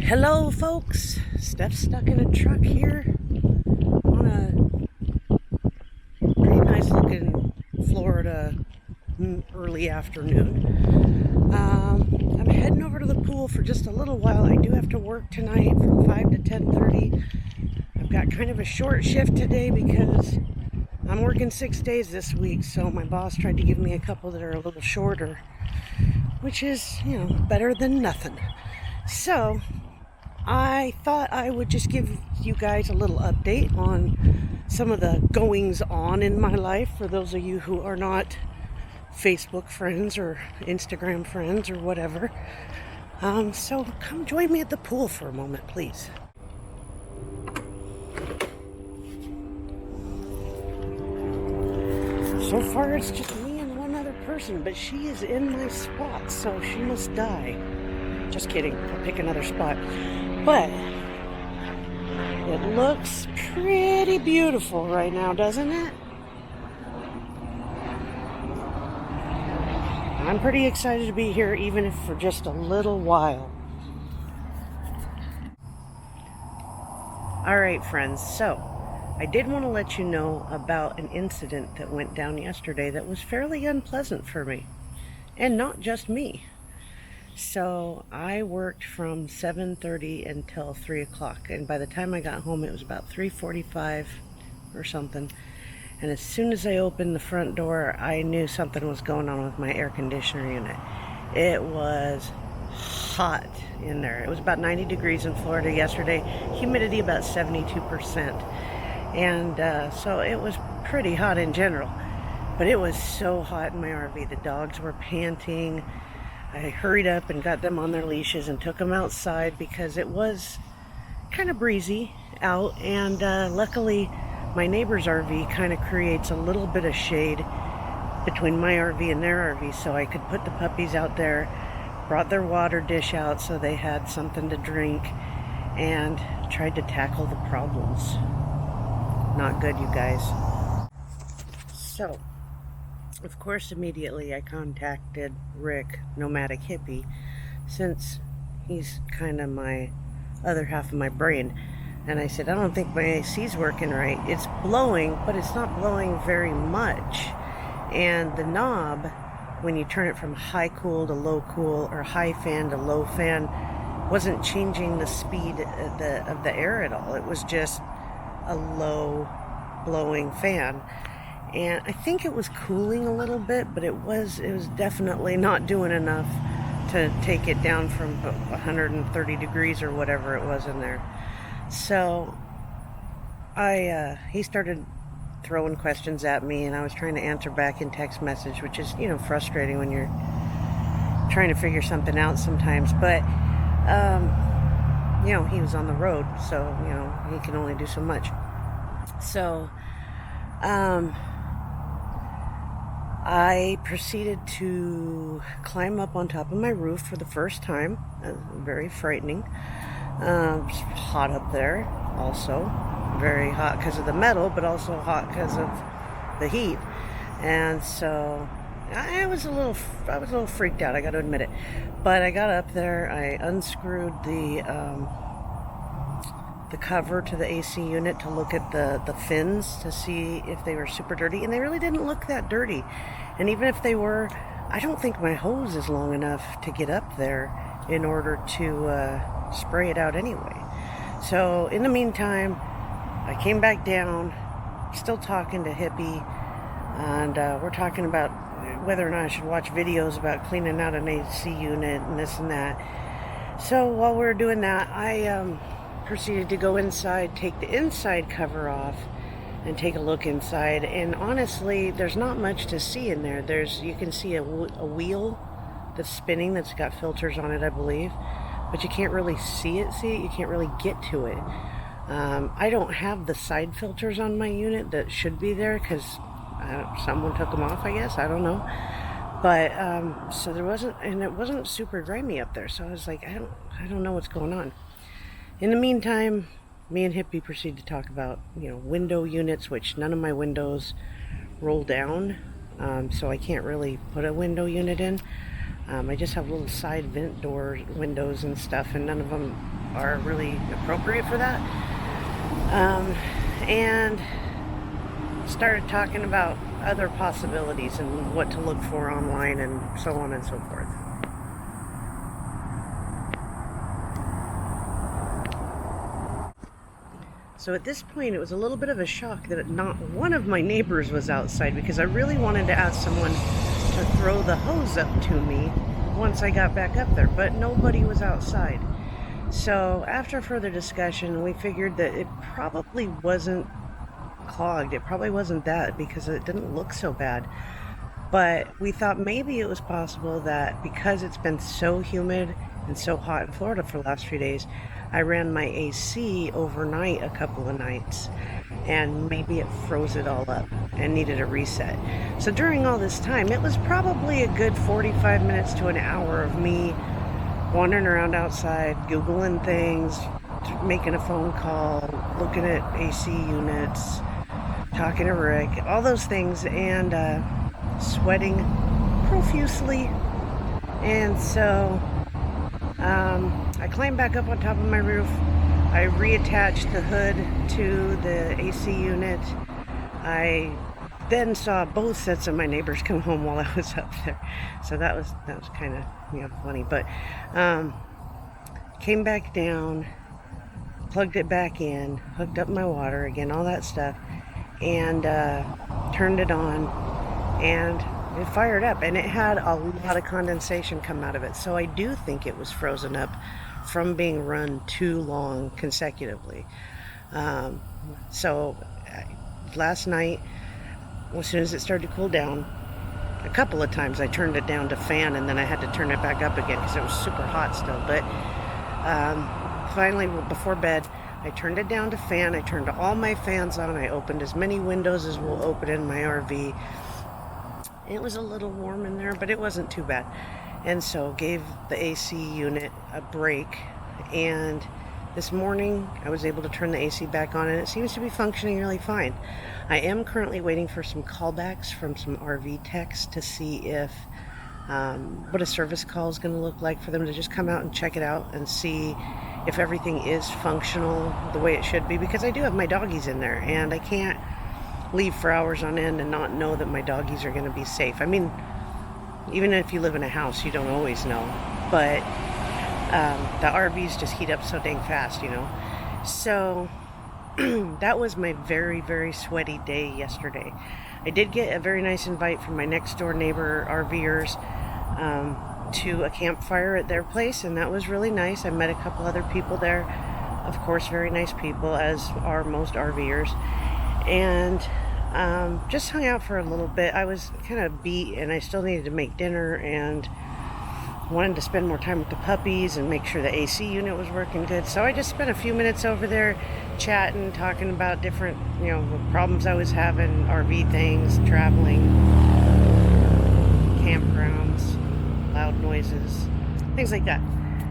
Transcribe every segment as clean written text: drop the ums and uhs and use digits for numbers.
Hello folks, Steph stuck in a truck here on a pretty nice looking Florida early afternoon. I'm heading over to the pool for just a little while. I do have to work tonight from 5 to 10:30. I've got kind of a short shift today because I'm working 6 days this week, so my boss tried to give me a couple that are a little shorter, which is, better than nothing. So I thought I would just give you guys a little update on some of the goings on in my life for those of you who are not Facebook friends or Instagram friends or whatever. So come join me at the pool for a moment, please. So far it's just me and one other person, but she is in my spot, so she must die. Just kidding, I'll pick another spot. But it looks pretty beautiful right now, doesn't it? I'm pretty excited to be here, even if for just a little while. All right, friends, so I did want to let you know about an incident that went down yesterday that was fairly unpleasant for me, and not just me. So I worked from 7:30 until 3 o'clock, and by the time I got home it was about 3:45 or something. And as soon as I opened the front door, I knew something was going on with my air conditioner unit. It was hot in there. It was about 90 degrees in Florida yesterday, humidity about 72%. And so it was pretty hot in general, but it was so hot in my RV. The dogs were panting. I hurried up and got them on their leashes and took them outside because it was kind of breezy out, and luckily my neighbor's RV kind of creates a little bit of shade between my RV and their RV, so I could put the puppies out there, brought their water dish out so they had something to drink, and tried to tackle the problems. Not good, you guys. So of course, immediately I contacted Rick, Nomadic Hippie, since he's kind of my other half of my brain. And I said, I don't think my AC's working right. It's blowing, but it's not blowing very much. And the knob, when you turn it from high cool to low cool or high fan to low fan, wasn't changing the speed of the air at all. It was just a low blowing fan. And I think it was cooling a little bit, but it was definitely not doing enough to take it down from 130 degrees or whatever it was in there. So he started throwing questions at me, and I was trying to answer back in text message, which is, frustrating when you're trying to figure something out sometimes. But, he was on the road, so, he can only do so much. So, I proceeded to climb up on top of my roof for the first time. Very frightening. Hot up there also. Very hot because of the metal, but also hot because of the heat. And so I was a little freaked out, I got to admit it. But I got up there, I unscrewed the cover to the AC unit to look at the fins to see if they were super dirty, and they really didn't look that dirty. And even if they were, I don't think my hose is long enough to get up there in order to spray it out anyway. So in the meantime, I came back down, still talking to Hippie, and we're talking about whether or not I should watch videos about cleaning out an AC unit and this and that. So while we were doing that, I proceeded to go inside, take the inside cover off, and take a look inside. And honestly, there's not much to see in there. You can see a wheel that's spinning that's got filters on it, I believe, but you can't really see it. You can't really get to it. I don't have the side filters on my unit that should be there because someone took them off, I guess. I don't know. But so there wasn't, and it wasn't super grimy up there. So I was like, I don't know what's going on. In the meantime, me and Hippie proceed to talk about, window units, which none of my windows roll down, so I can't really put a window unit in. I just have little side vent doors, windows and stuff, and none of them are really appropriate for that. And started talking about other possibilities and what to look for online and so on and so forth. So at this point, it was a little bit of a shock that not one of my neighbors was outside, because I really wanted to ask someone to throw the hose up to me once I got back up there, but nobody was outside. So after further discussion, we figured that it probably wasn't clogged. It probably wasn't that, because it didn't look so bad. But we thought maybe it was possible that because it's been so humid and so hot in Florida for the last few days, I ran my AC overnight a couple of nights, and maybe it froze it all up and needed a reset. So during all this time, it was probably a good 45 minutes to an hour of me wandering around outside, Googling things, making a phone call, looking at AC units, talking to Rick, all those things, and sweating profusely. And so I climbed back up on top of my roof. I reattached the hood to the AC unit. I then saw both sets of my neighbors come home while I was up there, so that was kind of funny. But came back down, plugged it back in, hooked up my water again, all that stuff, and turned it on, and it fired up, and it had a lot of condensation come out of it. So I do think it was frozen up from being run too long consecutively. So last night, as soon as it started to cool down, a couple of times I turned it down to fan, and then I had to turn it back up again because it was super hot still. But finally, before bed, I turned it down to fan. I turned all my fans on. I opened as many windows as will open in my RV. It was a little warm in there, but it wasn't too bad. And so gave the AC unit a break. And this morning, I was able to turn the AC back on, and it seems to be functioning really fine. I am currently waiting for some callbacks from some RV techs to see if what a service call is going to look like, for them to just come out and check it out and see if everything is functional the way it should be, because I do have my doggies in there, and I can't leave for hours on end and not know that my doggies are going to be safe. I mean, even if you live in a house, you don't always know, but the RVs just heat up so dang fast, So that was my very, very sweaty day yesterday. I did get a very nice invite from my next door neighbor RVers to a campfire at their place, and that was really nice. I met a couple other people there, of course, very nice people, as are most RVers, and just hung out for a little bit. I was kind of beat, and I still needed to make dinner, and wanted to spend more time with the puppies and make sure the AC unit was working good. So I just spent a few minutes over there chatting, talking about different, problems I was having, RV things, traveling, campgrounds, loud noises, things like that.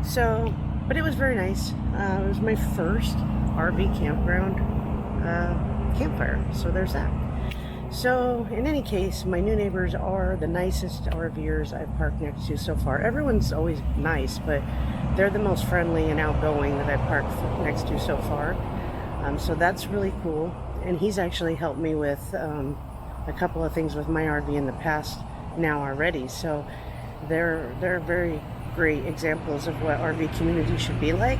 So, but it was very nice. It was my first RV campground campfire, so there's that. So in any case, my new neighbors are the nicest RVers I've parked next to so far. Everyone's always nice, but they're the most friendly and outgoing that I've parked next to so far. So that's really cool. And he's actually helped me with a couple of things with my RV in the past now already. So they're very great examples of what RV community should be like.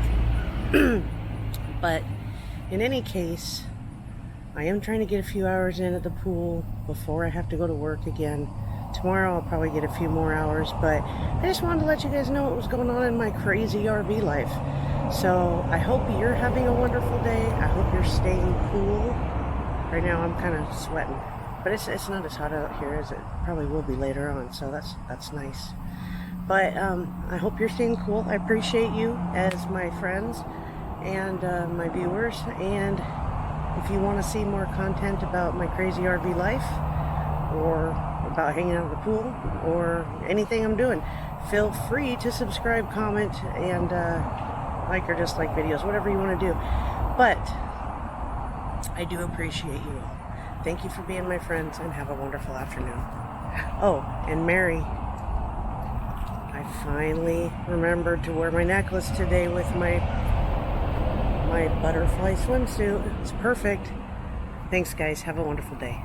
But in any case, I am trying to get a few hours in at the pool before I have to go to work again. Tomorrow I'll probably get a few more hours, but I just wanted to let you guys know what was going on in my crazy RV life. So I hope you're having a wonderful day. I hope you're staying cool. Right now I'm kind of sweating, but it's not as hot out here as it probably will be later on, so that's nice. But I hope you're staying cool. I appreciate you as my friends and my viewers, and if you want to see more content about my crazy RV life, or about hanging out at the pool, or anything I'm doing, feel free to subscribe, comment, and like or dislike videos, whatever you want to do. But I do appreciate you all. Thank you for being my friends, and have a wonderful afternoon. Oh, and Mary, I finally remembered to wear my necklace today with my my butterfly swimsuit. It's perfect. Thanks, guys. Have a wonderful day.